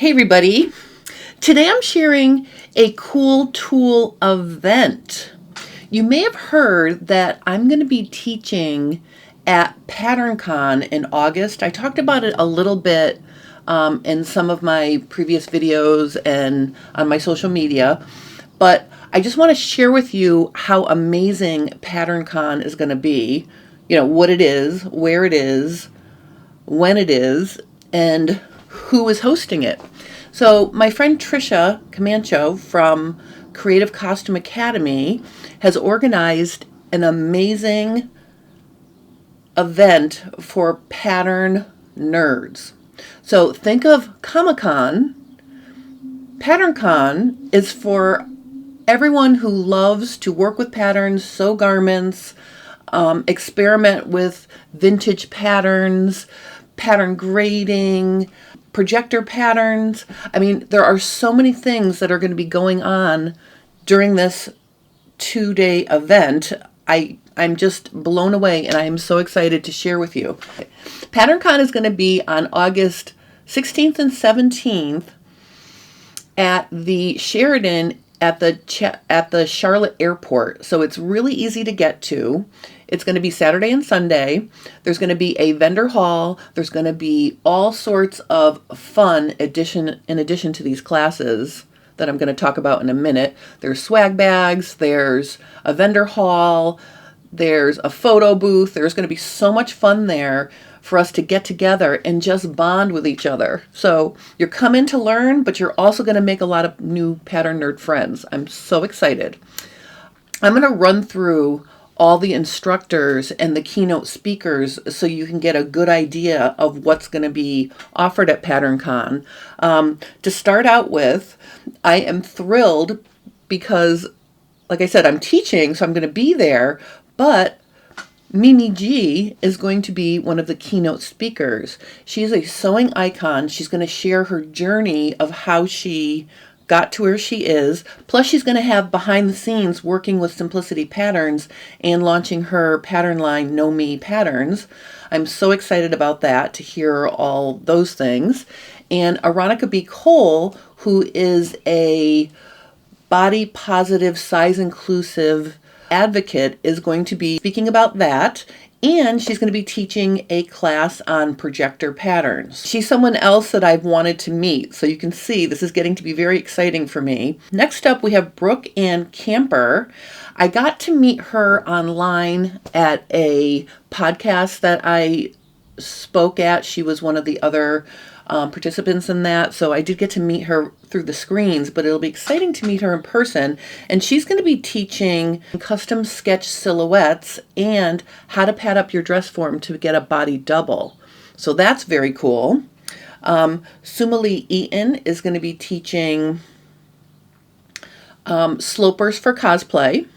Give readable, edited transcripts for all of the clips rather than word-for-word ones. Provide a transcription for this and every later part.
Hey everybody, today I'm sharing a cool tool event. You may have heard that I'm going to be teaching at PatternCon in August. I talked about it a little bit in some of my previous videos and on my social media, but I just want to share with you how amazing PatternCon is going to be, what it is, where it is, when it is, and who is hosting it. So my friend Tricia Camancho from Creative Costume Academy has organized an amazing event for pattern nerds. So think of Comic-Con. PatternCon is for everyone who loves to work with patterns, sew garments, experiment with vintage patterns, pattern grading, projector patterns. I mean, there are so many things that are going to be going on during this 2-day event. I'm just blown away, and I am so excited to share with you. PatternCon is going to be on August 16th and 17th at the Sheridan at the Charlotte Airport. So it's really easy to get to. It's going to be Saturday and Sunday. There's going to be a vendor hall. There's going to be all sorts of fun in addition to these classes that I'm going to talk about in a minute. There's swag bags. There's a vendor hall. There's a photo booth. There's going to be so much fun there for us to get together and just bond with each other. So you're coming to learn, but you're also going to make a lot of new pattern nerd friends. I'm so excited. I'm going to run through all the instructors and the keynote speakers so you can get a good idea of what's going to be offered at PatternCon. To start out with, I am thrilled because, like I said, I'm teaching, so I'm going to be there, but Mimi G is going to be one of the keynote speakers. She's a sewing icon. She's going to share her journey of how she got to where she is. Plus, she's going to have behind the scenes working with Simplicity Patterns and launching her pattern line, Know Me Patterns. I'm so excited about that, to hear all those things. And Aaronica B Cole, who is a body positive, size inclusive advocate, is going to be speaking about that, and she's going to be teaching a class on projector patterns. She's someone else that I've wanted to meet, so you can see this is getting to be very exciting for me. Next up, we have Brooke Ann Camper. I got to meet her online at a podcast that I spoke at. She was one of the other participants in that, so I did get to meet her through the screens, but it'll be exciting to meet her in person. And she's going to be teaching custom sketch silhouettes and how to pad up your dress form to get a body double. So that's very cool. Sumali Eaton is going to be teaching slopers for cosplay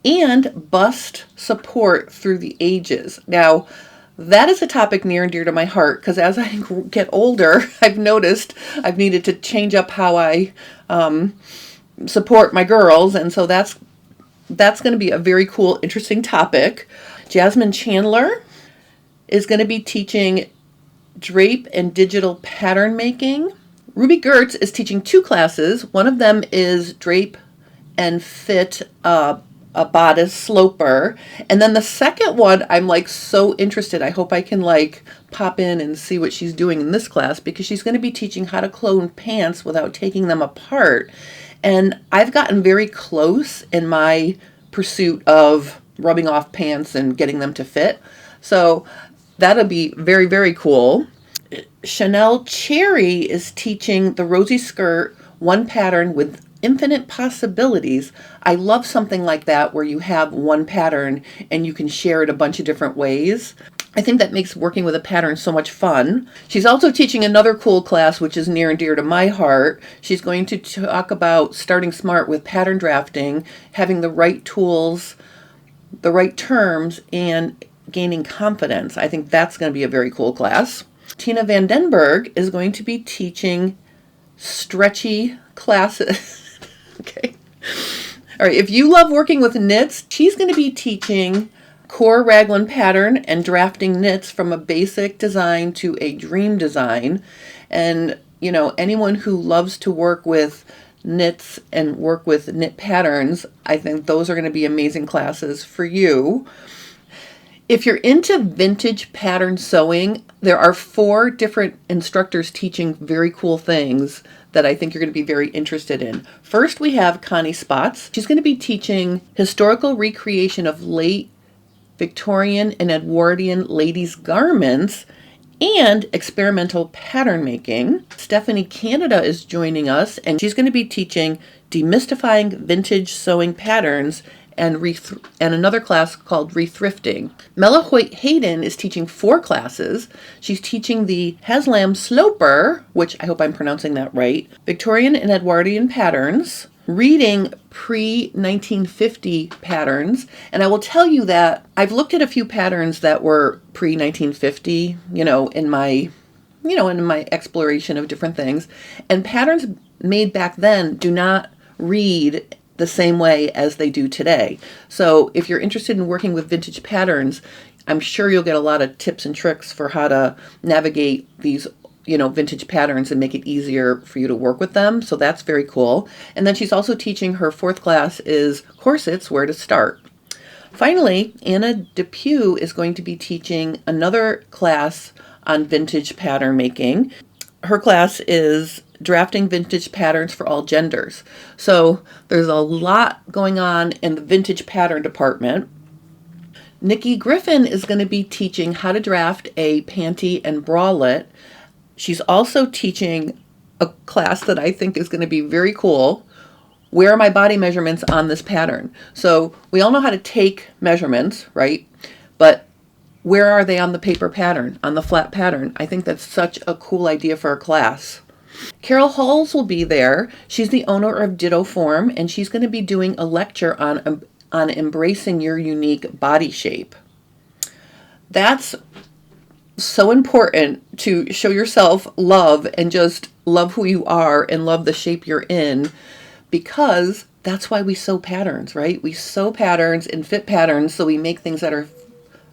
and bust support through the ages. Now, that is a topic near and dear to my heart, because as I get older, I've noticed I've needed to change up how I support my girls, and so that's going to be a very cool, interesting topic. Jasmine Chandler is going to be teaching drape and digital pattern making. Ruby Gertz is teaching 2 classes. One of them is drape and fit a bodice sloper, and then the second one I'm so interested. I hope I can pop in and see what she's doing in this class, because she's going to be teaching how to clone pants without taking them apart. And I've gotten very close in my pursuit of rubbing off pants and getting them to fit, so that'll be very, very cool. Chanel Cherry is teaching the rosy skirt, one pattern with infinite possibilities. I love something like that, where you have one pattern and you can share it a bunch of different ways. I think that makes working with a pattern so much fun. She's also teaching another cool class, which is near and dear to my heart. She's going to talk about starting smart with pattern drafting, having the right tools, the right terms, and gaining confidence. I think that's going to be a very cool class. Tina Vandenberg is going to be teaching stretchy classes. Okay. All right. If you love working with knits, she's going to be teaching core raglan pattern and drafting knits from a basic design to a dream design. And anyone who loves to work with knits and work with knit patterns, I think those are going to be amazing classes for you. If you're into vintage pattern sewing, there are 4 different instructors teaching very cool things that I think you're going to be very interested in. First, we have Connie Spots. She's going to be teaching historical recreation of late Victorian and Edwardian ladies' garments and experimental pattern making. Stephanie Canada is joining us, and she's going to be teaching demystifying vintage sewing patterns and another class called rethrifting. Mella Hoyt Hayden is teaching 4 classes. She's teaching the Haslam Sloper, which I hope I'm pronouncing that right, Victorian and Edwardian patterns, reading pre-1950 patterns. And I will tell you that I've looked at a few patterns that were pre-1950, in my exploration of different things. And patterns made back then do not read the same way as they do today. So if you're interested in working with vintage patterns, I'm sure you'll get a lot of tips and tricks for how to navigate these vintage patterns and make it easier for you to work with them. So that's very cool. And then she's also teaching her 4th class is Corsets, Where to Start. Finally, Anna Depew is going to be teaching another class on vintage pattern making. Her class is Drafting Vintage Patterns for All Genders. So there's a lot going on in the vintage pattern department. Nikki Griffin is going to be teaching how to draft a panty and bralette. She's also teaching a class that I think is going to be very cool. Where are my body measurements on this pattern? So we all know how to take measurements, right? But where are they on the paper pattern, on the flat pattern? I think that's such a cool idea for a class. Carol Halls will be there. She's the owner of Ditto Form, and she's going to be doing a lecture on embracing your unique body shape. That's so important, to show yourself love and just love who you are and love the shape you're in, because that's why we sew patterns, right? We sew patterns and fit patterns so we make things that are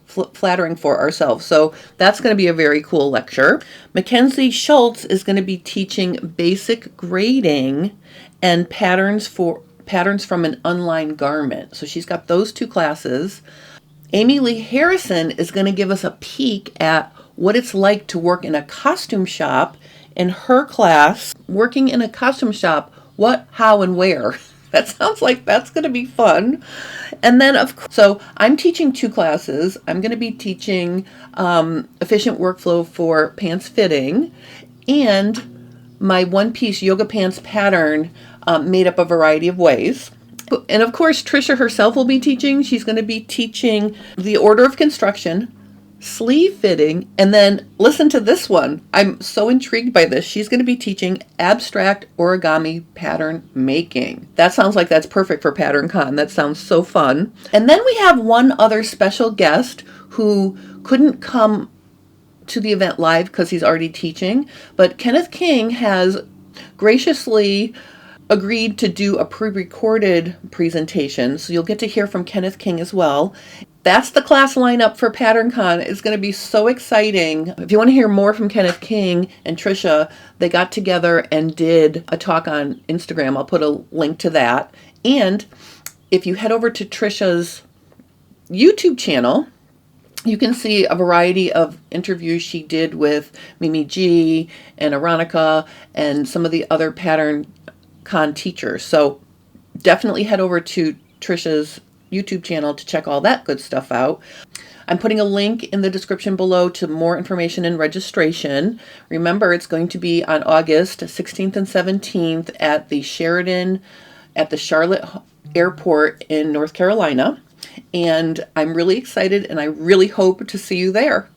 flattering for ourselves. So that's going to be a very cool lecture. Mackenzie Schultz is going to be teaching basic grading and patterns from an unlined garment. So she's got those 2 classes. Amy Lee Harrison is going to give us a peek at what it's like to work in a costume shop. In her class, Working in a Costume Shop, What, How, and Where. That sounds like that's going to be fun. And then, so I'm teaching 2 classes. I'm going to be teaching efficient workflow for pants fitting, and my one-piece yoga pants pattern made up a variety of ways. And of course, Tricia herself will be teaching. She's going to be teaching the order of construction, sleeve fitting, and then listen to this one. I'm so intrigued by this. She's going to be teaching abstract origami pattern making. That sounds like that's perfect for PatternCon. That sounds so fun. And then we have one other special guest who couldn't come to the event live because he's already teaching, but Kenneth King has graciously agreed to do a pre-recorded presentation, so you'll get to hear from Kenneth King as well. That's the class lineup for PatternCon. It's going to be so exciting. If you want to hear more from Kenneth King and Tricia, they got together and did a talk on Instagram. I'll put a link to that. And if you head over to Tricia's YouTube channel, you can see a variety of interviews she did with Mimi G and Aaronica and some of the other PatternCon teachers. So definitely head over to Tricia's YouTube channel to check all that good stuff out. I'm putting a link in the description below to more information and registration. Remember, it's going to be on August 16th and 17th at the Sheridan at the Charlotte Airport in North Carolina. And I'm really excited, and I really hope to see you there.